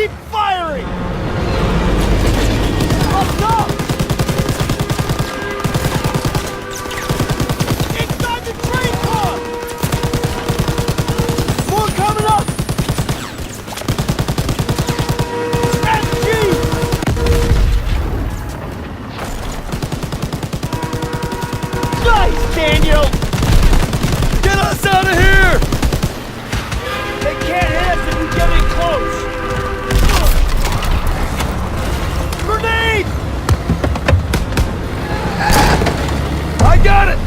Keep firing! Up, up! Inside the train car! More coming up! SG! Nice, Daniel! Get us out of here! They can't hit us if we get in close! Grenade! I got it!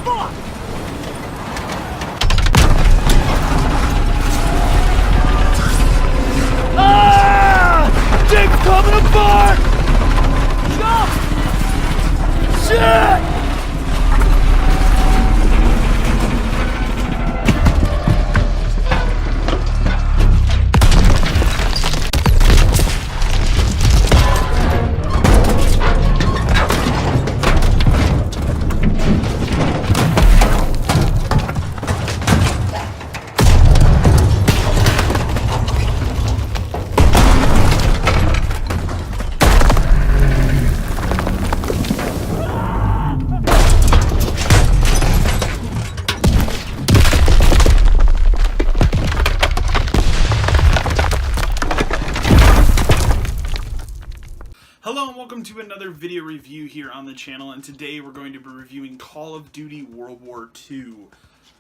Fuck! Ah! Thing's coming apart! Jump! Shit! Hello and welcome to another video review here on the channel, and today we're going to be reviewing Call of Duty World War II.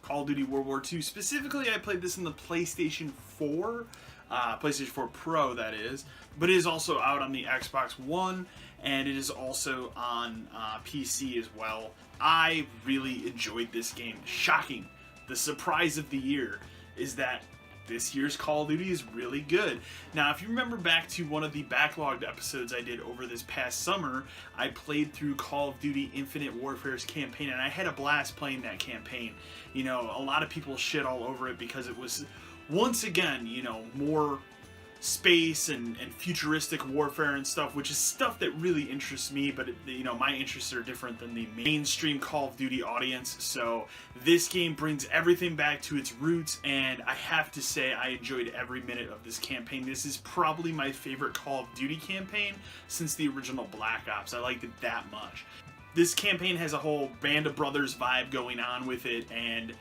Call of Duty World War II. Specifically, I played this in the PlayStation 4, PlayStation 4 Pro that is, but it is also out on the Xbox One, and it is also on PC as well. I really enjoyed this game. Shocking. The surprise of the year is that this year's Call of Duty is really good. Now, if you remember back to one of the backlogged episodes I did over this past summer, I played through Call of Duty Infinite Warfare's campaign, and I had a blast playing that campaign. You know, a lot of people shit all over it because it was, once again, you know, more space and futuristic warfare and stuff, which is stuff that really interests me, but you know, my interests are different than the mainstream Call of Duty audience. So this game brings everything back to its roots, and I have to say I enjoyed every minute of this campaign. This is probably my favorite Call of Duty campaign since the original Black Ops. I liked it that much. This campaign has a whole Band of Brothers vibe going on with it, and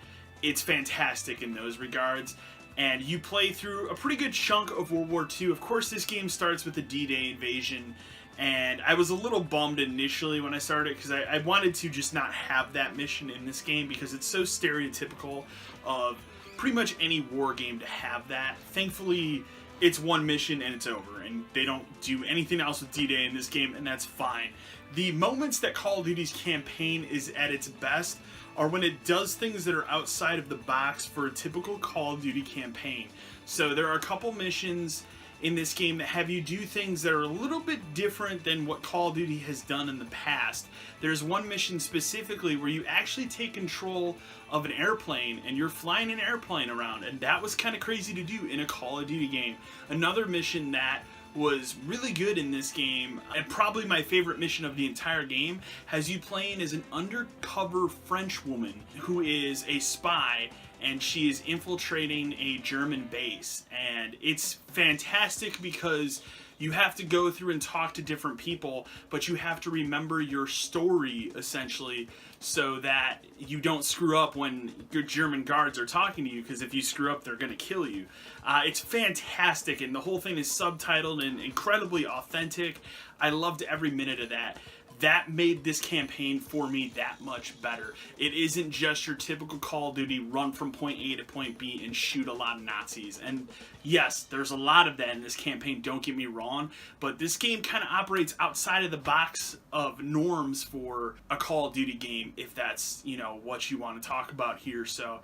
it's fantastic in those regards. And you play through a pretty good chunk of World War II. Of course, this game starts with the D-Day invasion, and I was a little bummed initially when I started because I wanted to just not have that mission in this game because it's so stereotypical of pretty much any war game to have that. Thankfully, it's one mission and it's over, and they don't do anything else with D-Day in this game, and that's fine. The moments that Call of Duty's campaign is at its best are when it does things that are outside of the box for a typical Call of Duty campaign. So there are a couple missions in this game that have you do things that are a little bit different than what Call of Duty has done in the past. There's one mission specifically where you actually take control of an airplane and you're flying an airplane around, and that was kind of crazy to do in a Call of Duty game. Another mission that was really good in this game, and probably my favorite mission of the entire game, has you playing as an undercover French woman who is a spy, and she is infiltrating a German base. And it's fantastic because you have to go through and talk to different people, but you have to remember your story, essentially, so that you don't screw up when your German guards are talking to you, because if you screw up, they're going to kill you. It's fantastic, and the whole thing is subtitled and incredibly authentic. I loved every minute of that. That made this campaign for me that much better. It isn't just your typical Call of Duty run from point A to point B and shoot a lot of Nazis. And yes, there's a lot of that in this campaign, don't get me wrong, but this game kind of operates outside of the box of norms for a Call of Duty game, if that's, you know, what you want to talk about here. So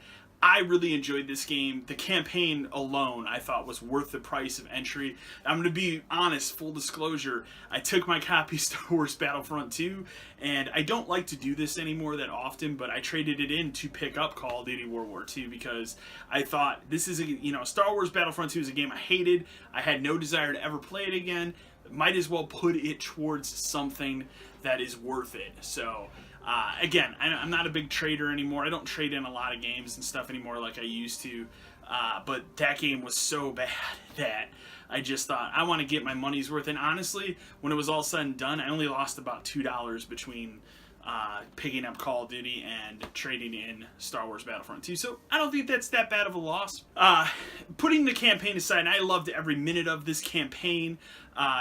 I really enjoyed this game. The campaign alone, I thought, was worth the price of entry. I'm going to be honest, full disclosure, I took my copy of Star Wars Battlefront 2, and I don't like to do this anymore that often, but I traded it in to pick up Call of Duty World War 2 because I thought this is Star Wars Battlefront 2 is a game I hated. I had no desire to ever play it again. Might as well put it towards something that is worth it. So Again, I'm not a big trader anymore. I don't trade in a lot of games and stuff anymore like I used to. But that game was so bad that I just thought, I want to get my money's worth. And honestly, when it was all said and done, I only lost about $2 between picking up Call of Duty and trading in Star Wars Battlefront 2. So I don't think that's that bad of a loss. Putting the campaign aside, I loved every minute of this campaign.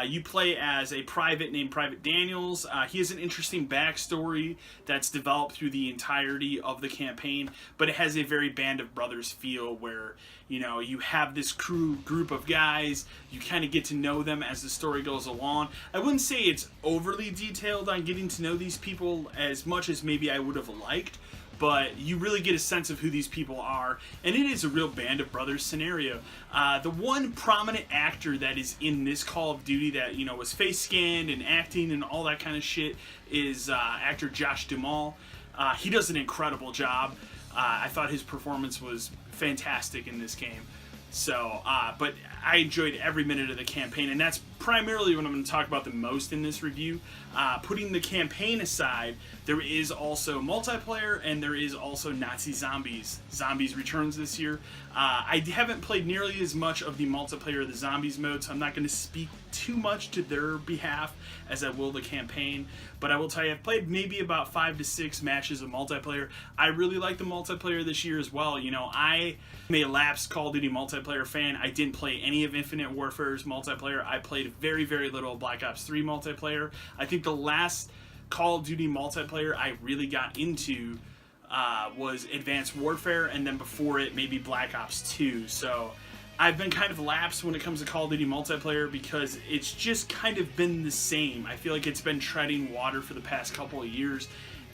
You play as a private named Private Daniels. He has an interesting backstory that's developed through the entirety of the campaign, but it has a very Band of Brothers feel where, you know, you have this group of guys, you kind of get to know them as the story goes along. I wouldn't say it's overly detailed on getting to know these people as much as maybe I would have liked, but you really get a sense of who these people are, and it is a real Band of Brothers scenario. The one prominent actor that is in this Call of Duty that, you know, was face scanned and acting and all that kind of shit is actor Josh Duhamel. He does an incredible job. I thought his performance was fantastic in this game. So, but I enjoyed every minute of the campaign, and that's primarily what I'm going to talk about the most in this review. Putting the campaign aside, there is also multiplayer, and there is also Nazi Zombies. Zombies returns this year. I haven't played nearly as much of the multiplayer of the Zombies mode, so I'm not going to speak too much to their behalf as I will the campaign. But I will tell you, I've played maybe about 5 to 6 matches of multiplayer. I really like the multiplayer this year as well. You know, I'm a lapsed Call of Duty multiplayer fan. I didn't play any of Infinite Warfare's multiplayer. I played very, very little Black Ops 3 multiplayer. I think the last Call of Duty multiplayer I really got into was Advanced Warfare, and then before it, maybe Black Ops 2. So I've been kind of lapsed when it comes to Call of Duty multiplayer because it's just kind of been the same. I feel like it's been treading water for the past couple of years,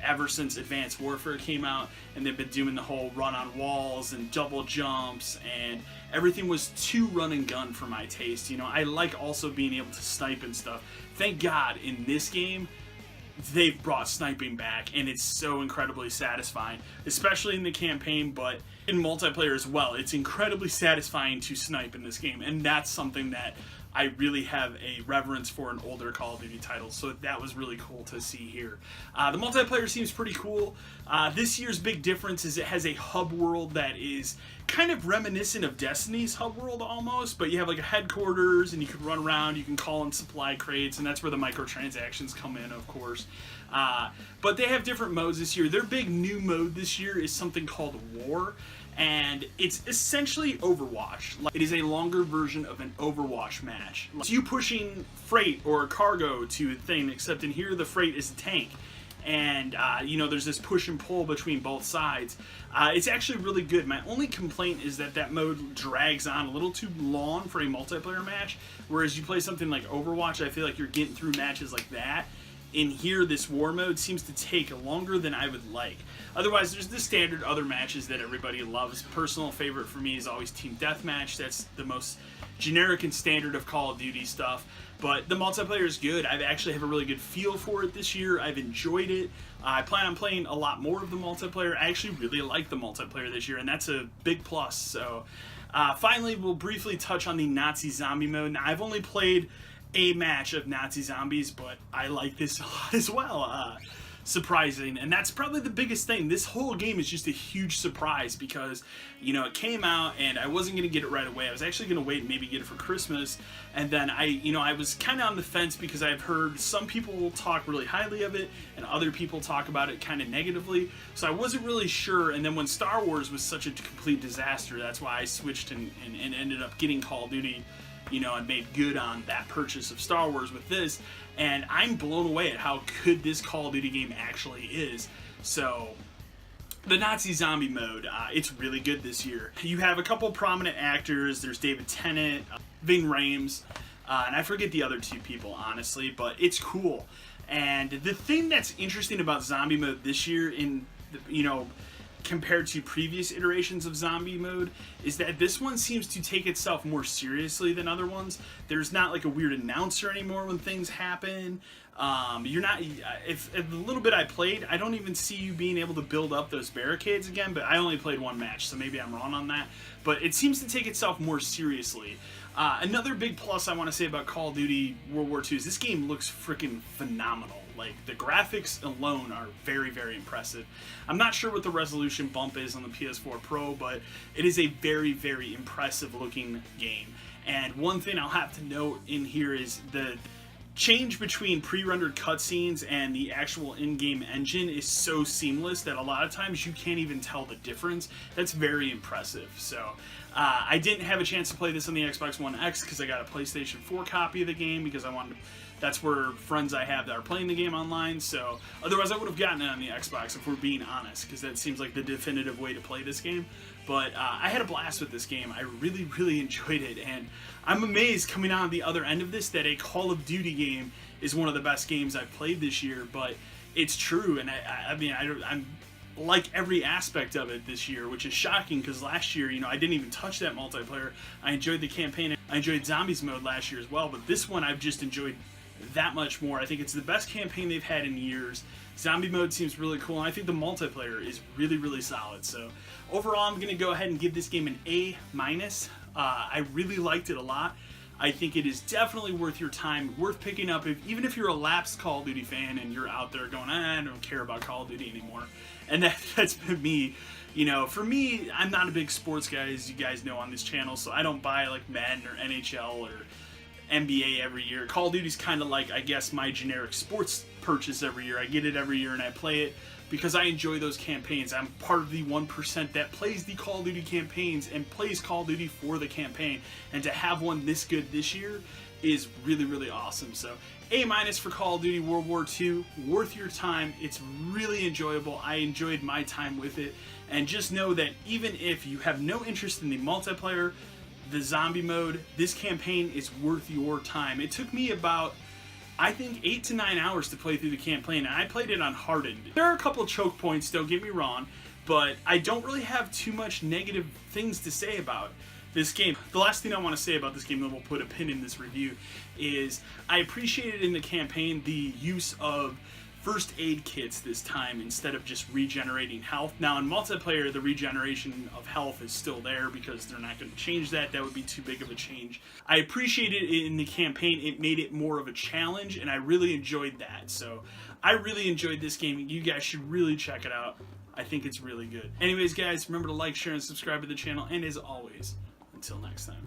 ever since Advanced Warfare came out, and they've been doing the whole run on walls and double jumps, and everything was too run and gun for my taste. You know, I like also being able to snipe and stuff. Thank God in this game they've brought sniping back, and it's so incredibly satisfying, especially in the campaign, but in multiplayer as well. It's incredibly satisfying to snipe in this game, and that's something that I really have a reverence for in older Call of Duty titles, so that was really cool to see here. The multiplayer seems pretty cool. This year's big difference is it has a hub world that is kind of reminiscent of Destiny's hub world almost, but you have like a headquarters, and you can run around, you can call in supply crates, and that's where the microtransactions come in, of course. But they have different modes this year. Their big new mode this year is something called War, and it's essentially Overwatch. It is a longer version of an Overwatch match. It's you pushing freight or cargo to a thing, except in here the freight is a tank. And, you know, there's this push and pull between both sides. It's actually really good. My only complaint is that that mode drags on a little too long for a multiplayer match, whereas you play something like Overwatch, I feel like you're getting through matches like that. In here, this war mode seems to take longer than I would like. Otherwise, there's the standard other matches that everybody loves. Personal favorite for me is always Team Deathmatch. That's the most generic and standard of Call of Duty stuff. But the multiplayer is good. I actually have a really good feel for it this year. I've enjoyed it. I plan on playing a lot more of the multiplayer. I actually really like the multiplayer this year, and that's a big plus. So, finally, we'll briefly touch on the Nazi Zombie mode. Now, I've only played a match of Nazi Zombies, but I like this a lot as well. Surprising, and that's probably the biggest thing. This whole game is just a huge surprise because, you know, it came out and I wasn't going to get it right away. I was actually going to wait and maybe get it for Christmas, and then I was kind of on the fence because I've heard some people talk really highly of it and other people talk about it kind of negatively, so I wasn't really sure. And then when Star Wars was such a complete disaster, that's why I switched and ended up getting Call of Duty, you know, and made good on that purchase of Star Wars with this, and I'm blown away at how good this Call of Duty game actually is. So, the Nazi Zombie mode, it's really good this year. You have a couple prominent actors. There's David Tennant, Ving Rhames, and I forget the other two people, honestly, but it's cool. And the thing that's interesting about Zombie mode this year, compared to previous iterations of zombie mode, is that this one seems to take itself more seriously than other ones. There's not like a weird announcer anymore when things happen. You're not, if the little bit I played, I don't even see you being able to build up those barricades again, but I only played one match, so maybe I'm wrong on that. But it seems to take itself more seriously. Another big plus I want to say about Call of Duty World War II is this game looks freaking phenomenal. Like, the graphics alone are very, very impressive. I'm not sure what the resolution bump is on the PS4 Pro, but it is a very, very impressive looking game. And one thing I'll have to note in here is the change between pre-rendered cutscenes and the actual in-game engine is so seamless that a lot of times you can't even tell the difference. That's very impressive. So I didn't have a chance to play this on the Xbox One X because I got a PlayStation 4 copy of the game because I wanted to, that's where friends I have that are playing the game online. So otherwise I would have gotten it on the Xbox if we're being honest, because that seems like the definitive way to play this game. But I had a blast with this game. I really, really enjoyed it, and I'm amazed coming out of the other end of this that a Call of Duty game is one of the best games I've played this year. But it's true, and I'm like every aspect of it this year, which is shocking because last year, I didn't even touch that multiplayer. I enjoyed the campaign. I enjoyed Zombies mode last year as well, but this one I've just enjoyed that much more. I think it's the best campaign they've had in years. Zombie mode seems really cool, and I think the multiplayer is really, really solid. So overall, I'm going to go ahead and give this game an A-. I really liked it a lot. I think it is definitely worth your time, worth picking up, even if you're a lapsed Call of Duty fan and you're out there going, I don't care about Call of Duty anymore. And that's been me. For me, I'm not a big sports guy, as you guys know on this channel, so I don't buy like Madden or NHL or NBA every year. Call of Duty's kind of like, I guess, my generic sports purchase every year. I get it every year and I play it because I enjoy those campaigns. I'm part of the 1% that plays the Call of Duty campaigns and plays Call of Duty for the campaign. And to have one this good this year is really, really awesome. So A- for Call of Duty World War II. Worth your time. It's really enjoyable. I enjoyed my time with it. And just know that even if you have no interest in the multiplayer, the zombie mode, this campaign is worth your time. It took me about, I think, 8 to 9 hours to play through the campaign, and I played it on hardened. There are a couple of choke points, don't get me wrong, but I don't really have too much negative things to say about this game. The last thing I want to say about this game, then we'll put a pin in this review, is I appreciated in the campaign the use of first aid kits this time instead of just regenerating health. Now in multiplayer, the regeneration of health is still there because they're not going to change that. That would be too big of a change. I appreciated it in the campaign. It made it more of a challenge, and I really enjoyed that. So I really enjoyed this game. You guys should really check it out. I think it's really good. Anyways, guys, remember to like, share, and subscribe to the channel. And as always, until next time.